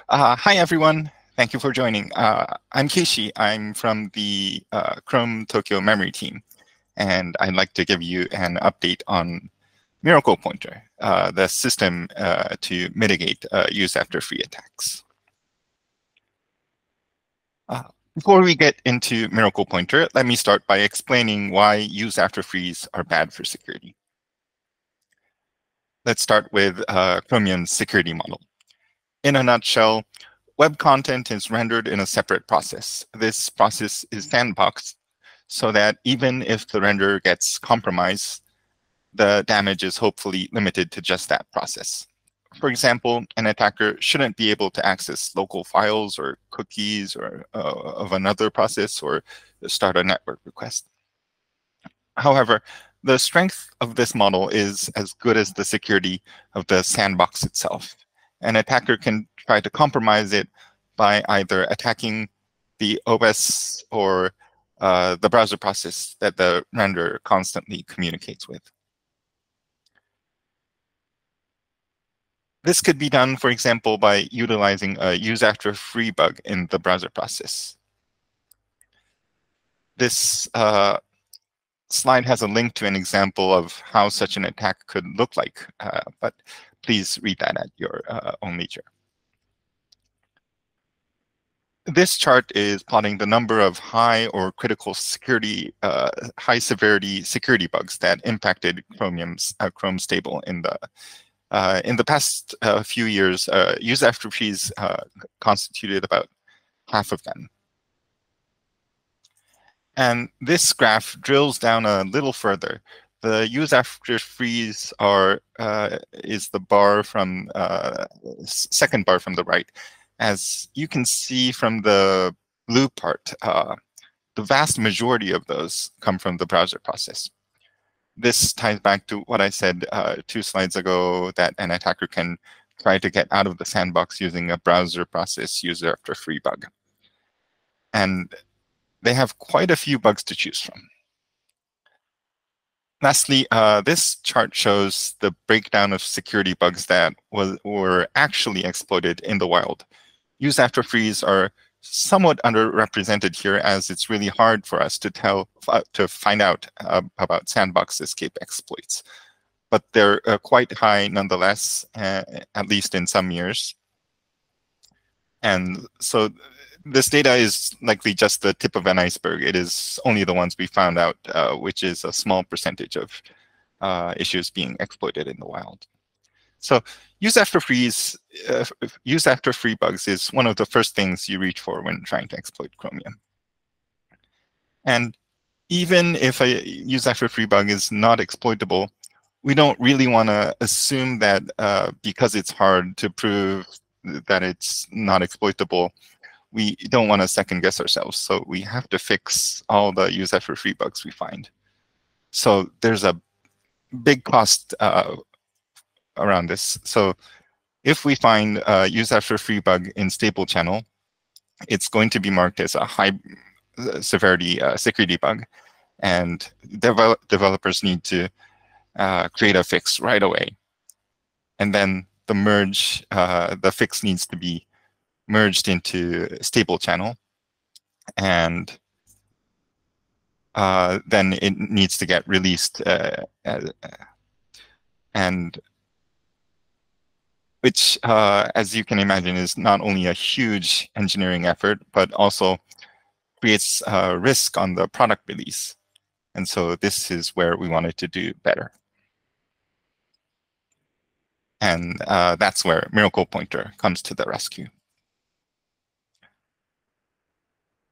Hi, everyone. Thank you for joining. I'm Keishi. I'm from the Chrome Tokyo memory team, and I'd like to give you an update on MiraclePtr, the system to mitigate use-after-free attacks. Before we get into MiraclePtr, let me start by explaining why use-after-frees are bad for security. Let's start with Chromium's security model. In a nutshell, web content is rendered in a separate process. This process is sandboxed so that even if the render gets compromised, the damage is hopefully limited to just that process. For example, an attacker shouldn't be able to access local files or cookies or of another process or start a network request. However, the strength of this model is as good as the security of the sandbox itself. An attacker can try to compromise it by either attacking the OS or the browser process that the renderer constantly communicates with. This could be done, for example, by utilizing a use-after-free bug in the browser process. This slide has a link to an example of how such an attack could look like, but please read that at your own leisure. This chart is plotting the number of high or critical security, high severity security bugs that impacted Chrome's stable in the past few years. Use-after-frees constituted about half of them. And this graph drills down a little further. The use-after-frees is the bar from second bar from the right. As you can see from the blue part, the vast majority of those come from the browser process. This ties back to what I said 2 slides ago, that an attacker can try to get out of the sandbox using a browser process use-after-free bug. And they have quite a few bugs to choose from. Lastly, this chart shows the breakdown of security bugs that were actually exploited in the wild. Use-after-frees are somewhat underrepresented here, as it's really hard for us to find out about sandbox escape exploits. But they're quite high nonetheless, at least in some years. And so this data is likely just the tip of an iceberg. It is only the ones we found out, which is a small percentage of issues being exploited in the wild. So use-after-free bugs is one of the first things you reach for when trying to exploit Chromium. And even if a use-after-free bug is not exploitable, we don't really want to assume that because it's hard to prove that it's not exploitable, we don't want to second guess ourselves. So we have to fix all the use-after-free bugs we find. So there's a big cost around this. So if we find a use-after-free bug in stable channel, it's going to be marked as a high severity security bug. And developers need to create a fix right away. And then the fix needs to be merged into stable channel. And then it needs to get released, and which, as you can imagine, is not only a huge engineering effort, but also creates risk on the product release. And so this is where we wanted to do better. And that's where MiraclePtr comes to the rescue.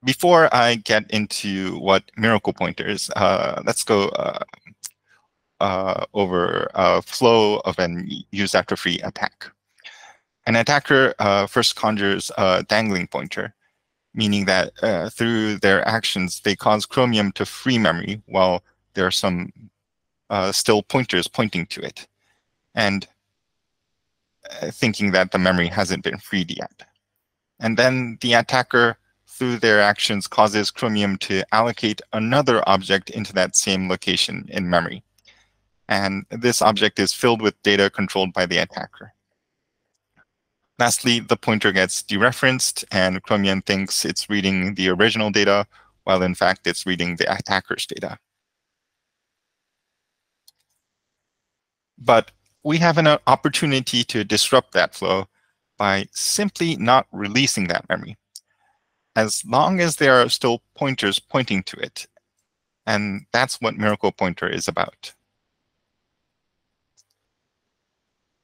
Before I get into what MiraclePtr is, let's go over a flow of an use-after-free attack. An attacker first conjures a dangling pointer, meaning that through their actions, they cause Chromium to free memory while there are some still pointers pointing to it, and thinking that the memory hasn't been freed yet. And then the attacker, through their actions, causes Chromium to allocate another object into that same location in memory. And this object is filled with data controlled by the attacker. Lastly, the pointer gets dereferenced, and Chromium thinks it's reading the original data, while in fact it's reading the attacker's data. But we have an opportunity to disrupt that flow by simply not releasing that memory, as long as there are still pointers pointing to it. And that's what MiraclePtr is about.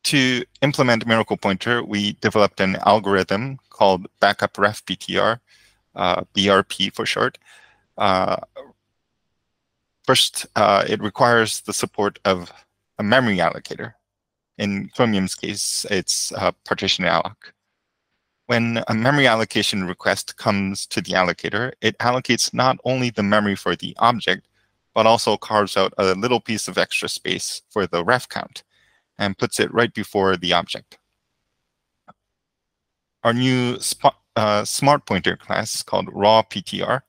To implement MiraclePtr, we developed an algorithm called Backup Ref PTR, BRP for short. First, it requires the support of a memory allocator. In Chromium's case, it's partition alloc. When a memory allocation request comes to the allocator, it allocates not only the memory for the object, but also carves out a little piece of extra space for the ref count and puts it right before the object. Our new smart pointer class called raw_ptr,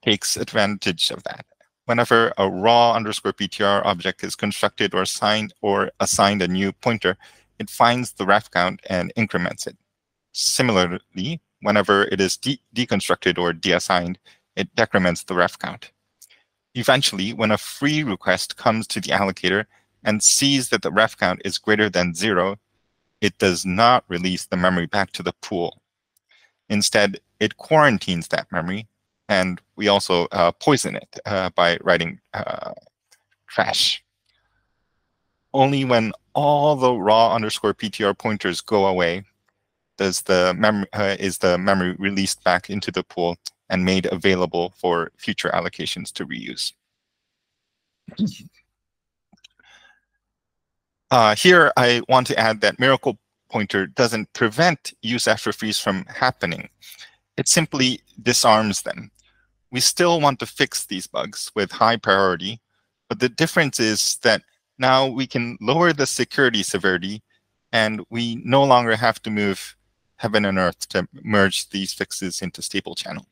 takes advantage of that. Whenever a raw_ptr object is constructed or assigned a new pointer, it finds the ref count and increments it. Similarly, whenever it is deconstructed or deassigned, it decrements the ref count. Eventually, when a free request comes to the allocator and sees that the ref count is greater than 0, it does not release the memory back to the pool. Instead, it quarantines that memory, and we also poison it by writing trash. Only when all the raw_ptr pointers go away is the memory released back into the pool and made available for future allocations to reuse. Here, I want to add that MiraclePtr doesn't prevent use after freeze from happening. It simply disarms them. We still want to fix these bugs with high priority, but the difference is that now we can lower the security severity, and we no longer have to move heaven and earth to merge these fixes into stable channel.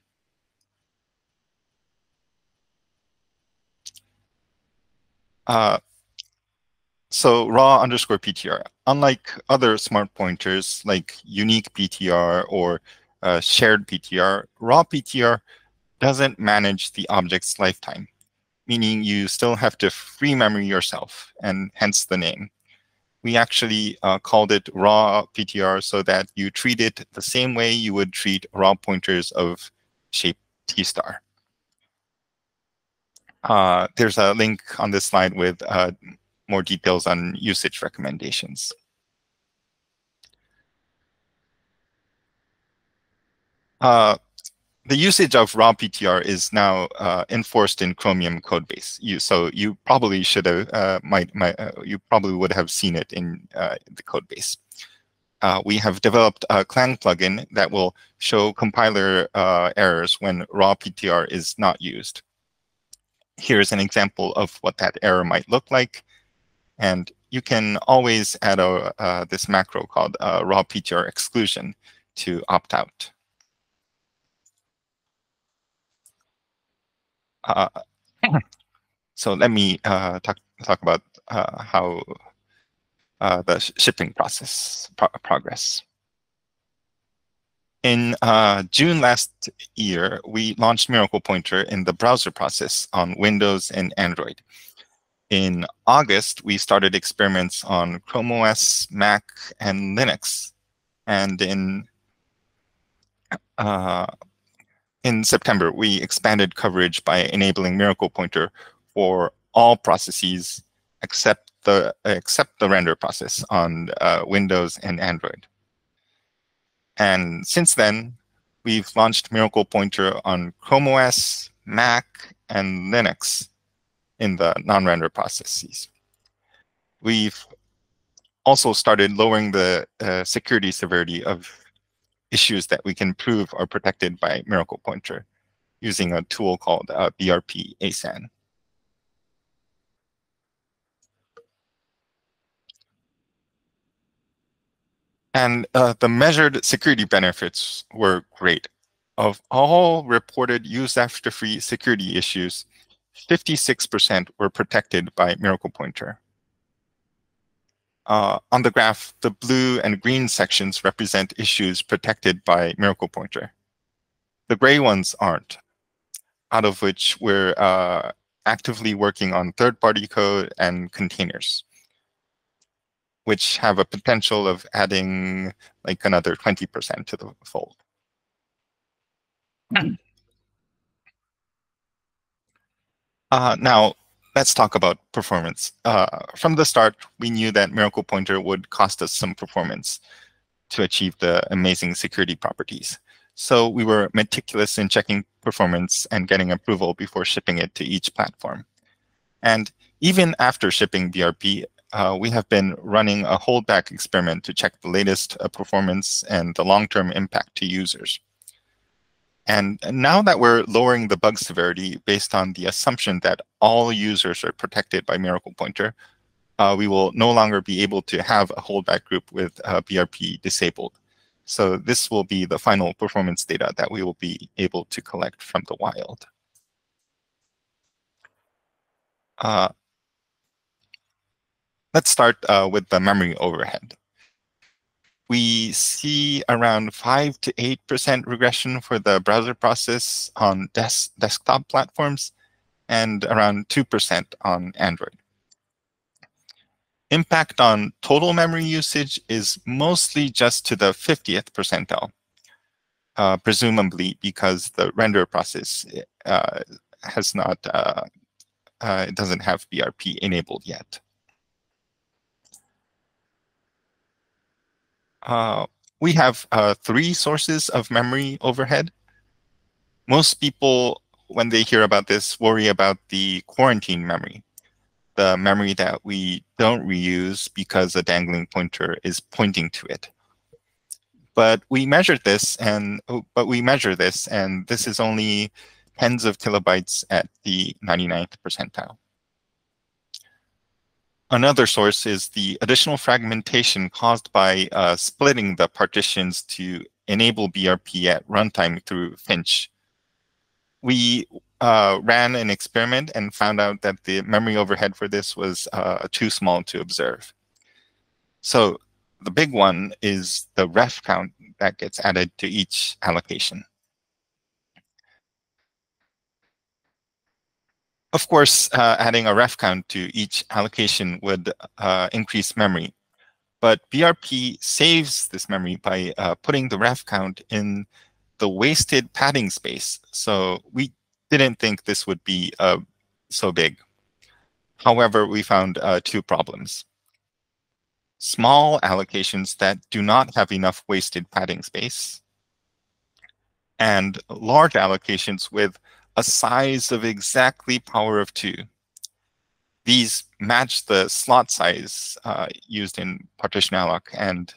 So raw_ptr, unlike other smart pointers like unique PTR or shared PTR, raw PTR doesn't manage the object's lifetime, meaning you still have to free memory yourself, and hence the name. We actually called it raw PTR so that you treat it the same way you would treat raw pointers of shape T star. There's a link on this slide with more details on usage recommendations. The usage of raw PTR is now enforced in Chromium codebase. So you probably should have you probably would have seen it in the codebase. We have developed a Clang plugin that will show compiler errors when raw PTR is not used. Here's an example of what that error might look like. And you can always add this macro called raw PTR exclusion to opt out. So let me talk about how the shipping process progress. In June last year, we launched MiraclePtr in the browser process on Windows and Android. In August, we started experiments on Chrome OS, Mac, and Linux. And in September, we expanded coverage by enabling MiraclePtr for all processes except the render process on Windows and Android. And since then, we've launched MiraclePtr on Chrome OS, Mac, and Linux in the non-render processes. We've also started lowering the security severity of issues that we can prove are protected by MiraclePtr using a tool called BRP ASAN. And the measured security benefits were great. Of all reported use after free security issues, 56% were protected by MiraclePtr. On the graph, the blue and green sections represent issues protected by MiraclePtr. The gray ones aren't, out of which we're actively working on third-party code and containers, which have a potential of adding like another 20% to the fold. Now, let's talk about performance. From the start, we knew that MiraclePtr would cost us some performance to achieve the amazing security properties. So we were meticulous in checking performance and getting approval before shipping it to each platform. And even after shipping BRP, we have been running a holdback experiment to check the latest performance and the long-term impact to users. And now that we're lowering the bug severity based on the assumption that all users are protected by MiraclePtr, we will no longer be able to have a holdback group with BRP disabled. So this will be the final performance data that we will be able to collect from the wild. Let's start with the memory overhead. We see around 5 to 8% regression for the browser process on desktop platforms and around 2% on Android. Impact on total memory usage is mostly just to the 50th percentile, presumably because the render process has not, it doesn't have BRP enabled yet. We have 3 sources of memory overhead. Most people, when they hear about this, worry about the quarantine memory, the memory that we don't reuse because a dangling pointer is pointing to it. But we measured this, and this is only tens of kilobytes at the 99th percentile. Another source is the additional fragmentation caused by splitting the partitions to enable BRP at runtime through Finch. We ran an experiment and found out that the memory overhead for this was too small to observe. So the big one is the ref count that gets added to each allocation. Of course, adding a ref count to each allocation would increase memory, but BRP saves this memory by putting the ref count in the wasted padding space. So we didn't think this would be so big. However, we found 2 problems. Small allocations that do not have enough wasted padding space, and large allocations with a size of exactly power of 2. These match the slot size used in partition alloc and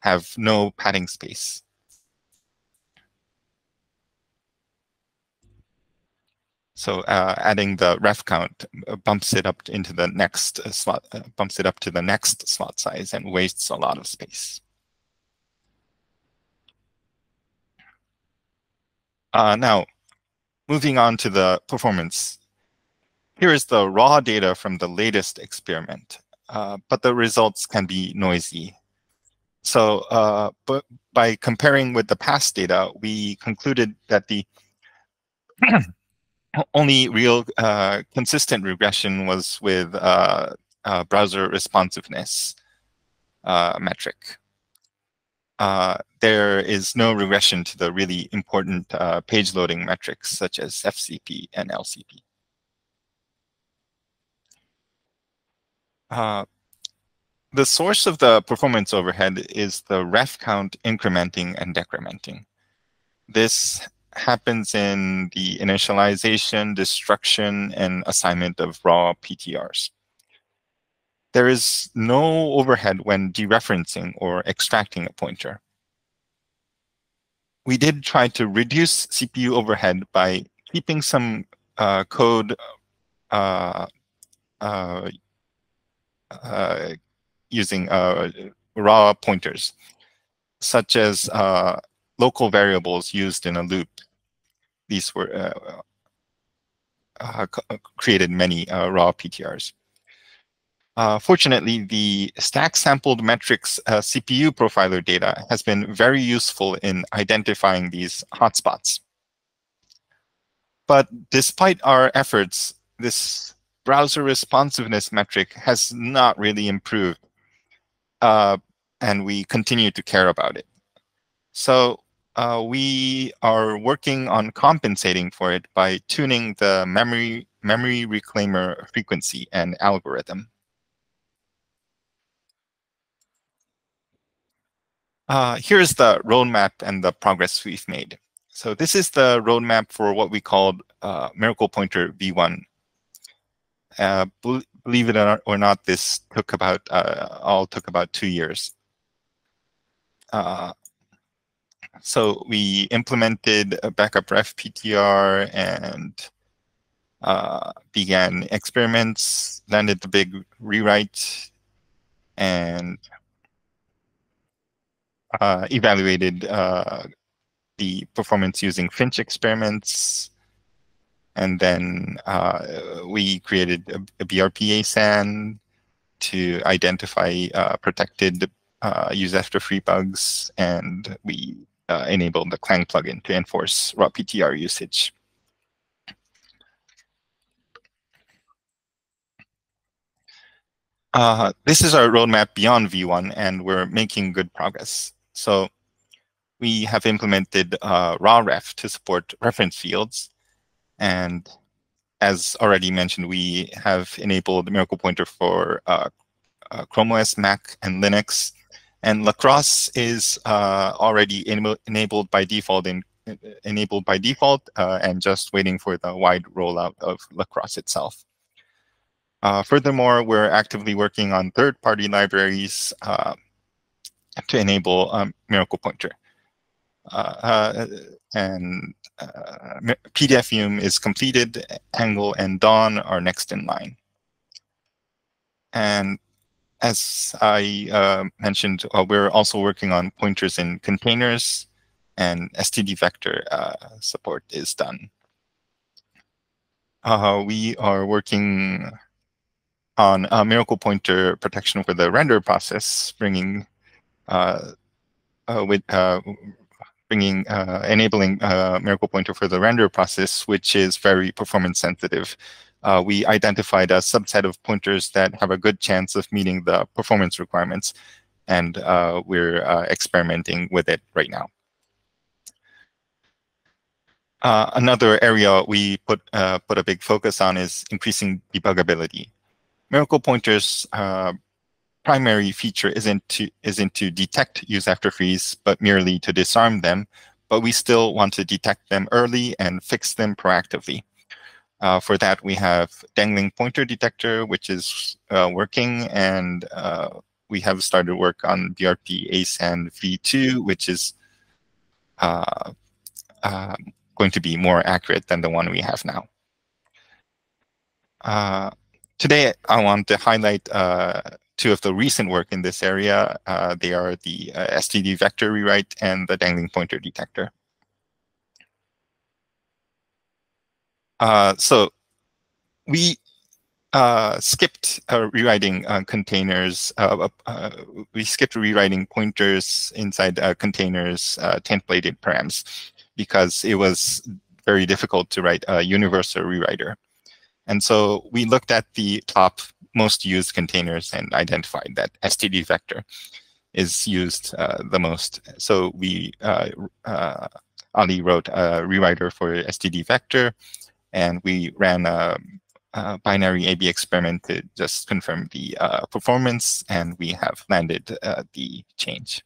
have no padding space. So adding the ref count bumps it up into the next slot, bumps it up to the next slot size and wastes a lot of space. Now, moving on to the performance. Here is the raw data from the latest experiment, but the results can be noisy. So but by comparing with the past data, we concluded that the only real consistent regression was with browser responsiveness metric. There is no regression to the really important page loading metrics such as FCP and LCP. The source of the performance overhead is the ref count incrementing and decrementing. This happens in the initialization, destruction, and assignment of raw PTRs. There is no overhead when dereferencing or extracting a pointer. We did try to reduce CPU overhead by keeping some code using raw pointers, such as local variables used in a loop. These were created many raw PTRs. Fortunately, the stack sampled metrics CPU profiler data has been very useful in identifying these hotspots. But despite our efforts, this browser responsiveness metric has not really improved, and we continue to care about it. So we are working on compensating for it by tuning the memory reclaimer frequency and algorithm. Here's the roadmap and the progress we've made. So this is the roadmap for what we called MiraclePtr v1. Believe it or not, this took about all took about 2 years. So we implemented a backup ref PTR and began experiments, landed the big rewrite, and evaluated the performance using Finch experiments. And then we created a BRP ASAN to identify protected use after free bugs, and we enabled the Clang plugin to enforce raw PTR usage. This is our roadmap beyond V1, and we're making good progress. So we have implemented raw ref to support reference fields. And as already mentioned, we have enabled MiraclePtr for Chrome OS, Mac, and Linux. And Lacrosse is already enabled by default and just waiting for the wide rollout of Lacrosse itself. Furthermore, we're actively working on third-party libraries to enable MiraclePtr. And PDFum is completed. Angle and Dawn are next in line. And as I mentioned, we're also working on pointers in containers, and std vector support is done. We are working on MiraclePtr protection for the render process, enabling MiraclePtr for the render process, which is very performance sensitive. We identified a subset of pointers that have a good chance of meeting the performance requirements, and we're experimenting with it right now. Another area we put a big focus on is increasing debuggability. MiraclePtr's primary feature isn't to detect use after freeze, but merely to disarm them. But we still want to detect them early and fix them proactively. For that, we have dangling pointer detector, which is working, and we have started work on BRP ASAN v2, which is going to be more accurate than the one we have now. Today, I want to highlight two of the recent work in this area. They are the std vector rewrite and the dangling pointer detector. So we skipped rewriting containers. We skipped rewriting pointers inside containers templated params because it was very difficult to write a universal rewriter. And so we looked at the top most used containers and identified that std vector is used the most. So we Ali wrote a rewriter for std vector, and we ran a binary A/B experiment to just confirm the performance, and we have landed the change.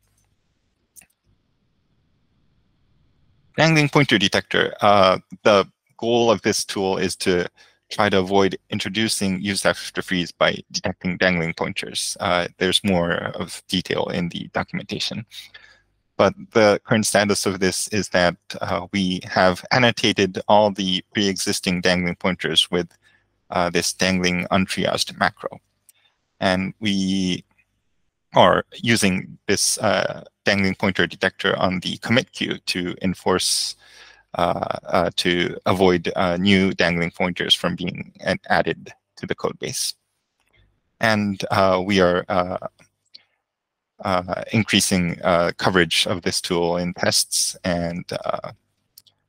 Dangling pointer detector. The goal of this tool is to try to avoid introducing use after freeze by detecting dangling pointers. There's more of detail in the documentation. But the current status of this is that we have annotated all the pre-existing dangling pointers with this dangling untriaged macro. And we are using this dangling pointer detector on the commit queue to enforce, to avoid new dangling pointers from being added to the code base. And we are increasing coverage of this tool in tests and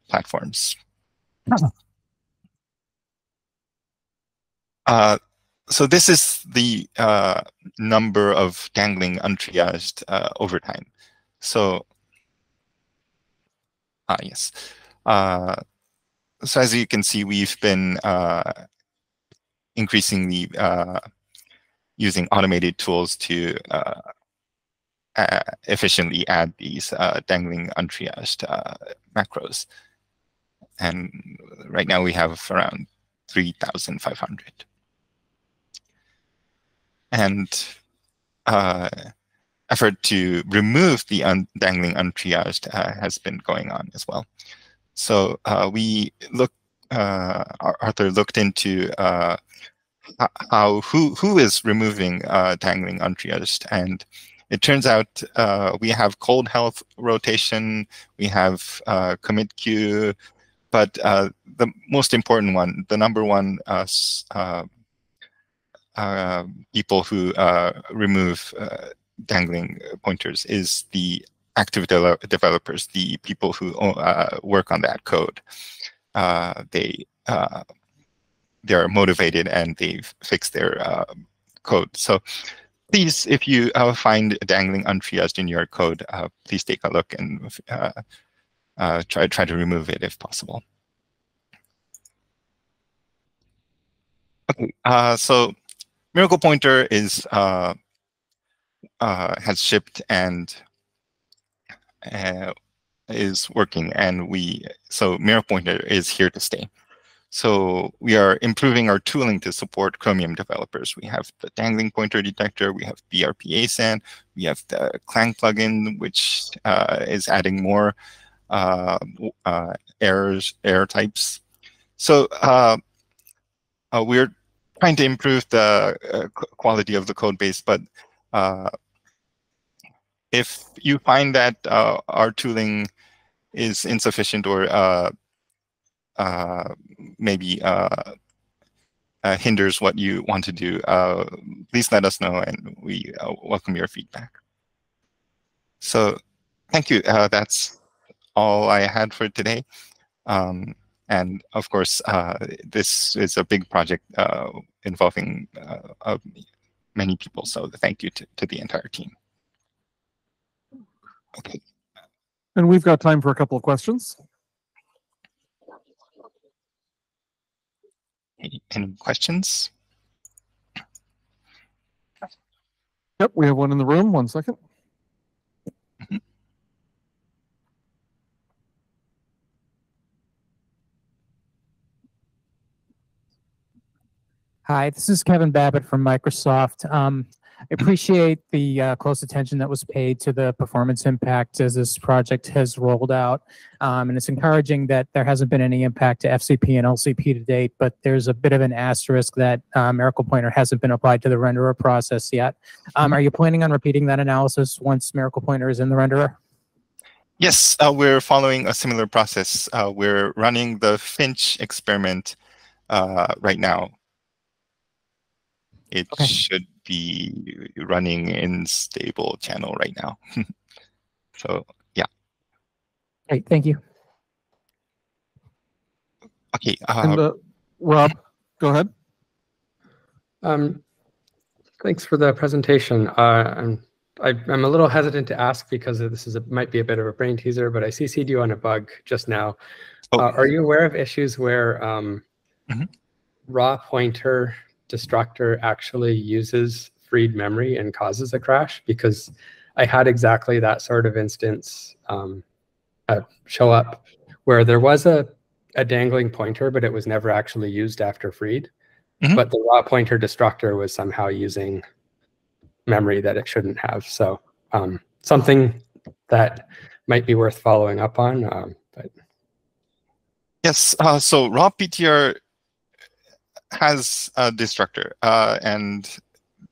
platforms. So this is the number of dangling untriaged over time. So yes. So as you can see, we've been increasingly using automated tools to efficiently add these dangling untriaged macros. And right now we have around 3,500. And effort to remove the dangling untriaged has been going on as well. So Arthur looked into who is removing dangling untriaged, and it turns out we have cold health rotation, we have commit queue, but the most important one, the number one people who remove dangling pointers is the active developers, the people who work on that code. They're motivated and they've fixed their code. So please, if you find dangling untriaged in your code, please take a look and try to remove it if possible. Okay, so MiraclePtr is has shipped and is working, and so MiraclePtr is here to stay. So we are improving our tooling to support Chromium developers. We have the dangling pointer detector, we have BRP ASAN, we have the Clang plugin, which is adding more error types. So we're trying to improve the quality of the code base, but if you find that our tooling is insufficient or maybe hinders what you want to do, please let us know, and we welcome your feedback. So thank you. That's all I had for today. And of course, this is a big project involving many people. So thank you to the entire team. Okay. And we've got time for a couple of questions. Any questions? Yep, we have one in the room. 1 second. Mm-hmm. Hi, this is Kevin Babbitt from Microsoft. I appreciate the close attention that was paid to the performance impact as this project has rolled out. And it's encouraging that there hasn't been any impact to FCP and LCP to date, but there's a bit of an asterisk that MiraclePtr hasn't been applied to the renderer process yet. Are you planning on repeating that analysis once MiraclePtr is in the renderer? Yes, we're following a similar process. We're running the Finch experiment right now. It should be running in stable channel right now. So yeah. Great, thank you. Okay. And Rob, go ahead. Thanks for the presentation. I'm a little hesitant to ask because this might be a bit of a brain teaser, but I CC'd you on a bug just now. Oh. Are you aware of issues where raw pointer destructor actually uses freed memory and causes a crash? Because I had exactly that sort of instance show up where there was a dangling pointer, but it was never actually used after freed. But the raw pointer destructor was somehow using memory that it shouldn't have. So something that might be worth following up on. But yes, so raw PTR has a destructor, and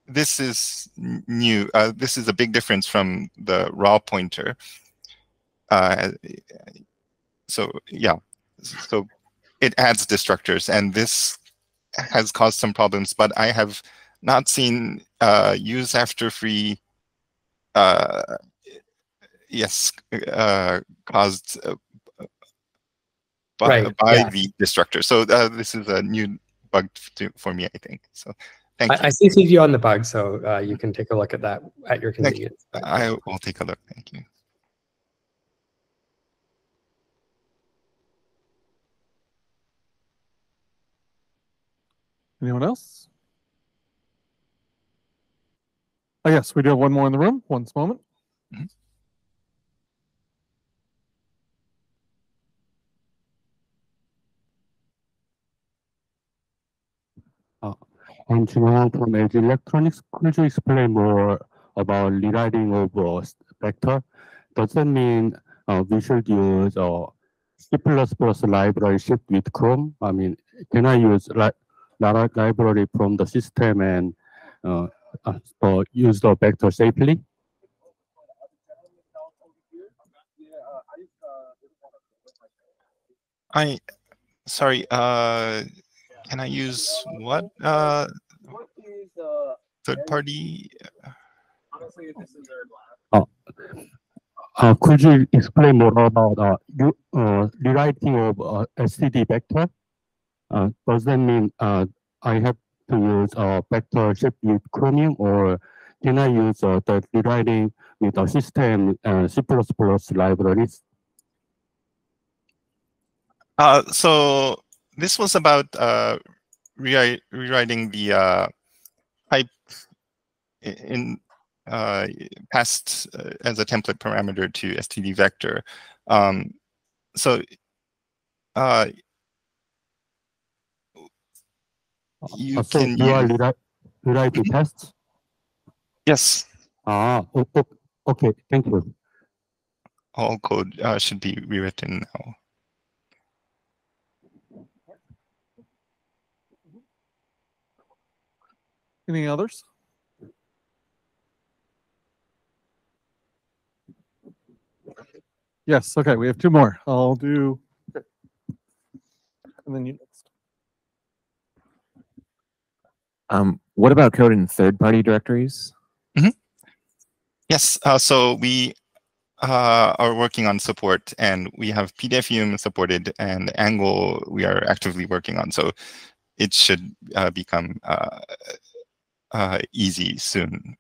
this is new. This is a big difference from the raw pointer. So yeah, so it adds destructors, and this has caused some problems. But I have not seen use after free yes caused by Right, the destructor. So this is a new bug for me, I think. So thank you. I CC'd you on the bug, so you can take a look at that at your convenience. I will take a look. Thank you. Anyone else? Oh, yes, we do have one more in the room. One moment. Mhm. I'm Junho from LG Electronics. Could you explain more about rewriting of vector? Does that mean we should use C++ library shipped with Chrome? I mean, can I use library from the system and use the vector safely? Sorry, can I use what third party? Could you explain more about rewriting of STD vector? Does that mean I have to use a vector shipped with Chromium, or can I use the rewriting with a system C++ libraries? So this was about rewriting the type in passed as a template parameter to std vector. So you so can you are use rewriting tests? yes. Okay, thank you. All code should be rewritten now. Any others? Yes, okay, we have two more. I'll do, and then you next. What about code in third-party directories? Yes, so we are working on support, and we have PDFUM supported, and Angle we are actively working on. So it should become easy soon.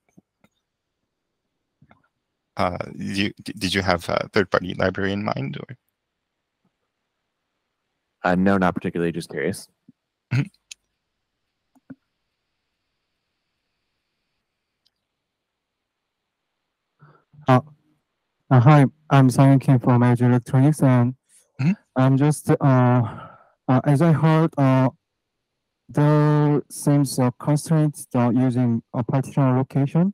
Did you have a third-party library in mind, or? No, not particularly. Just curious. Hi, I'm Simon Kim from LG Electronics, and I'm just as I heard, there seems a constraint using a partition location.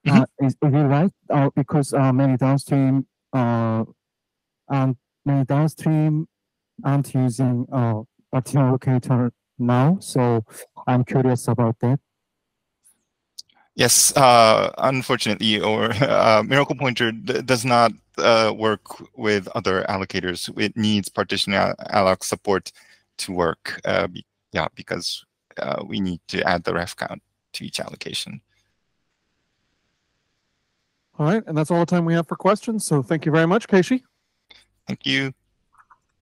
Is it right? Because many downstream aren't using partition locator now, so I'm curious about that. Yes, unfortunately, or MiraclePtr does not work with other allocators. It needs partition alloc support to work. Yeah, because we need to add the ref count to each allocation. All right, and that's all the time we have for questions. So thank you very much, Keishi. Thank you.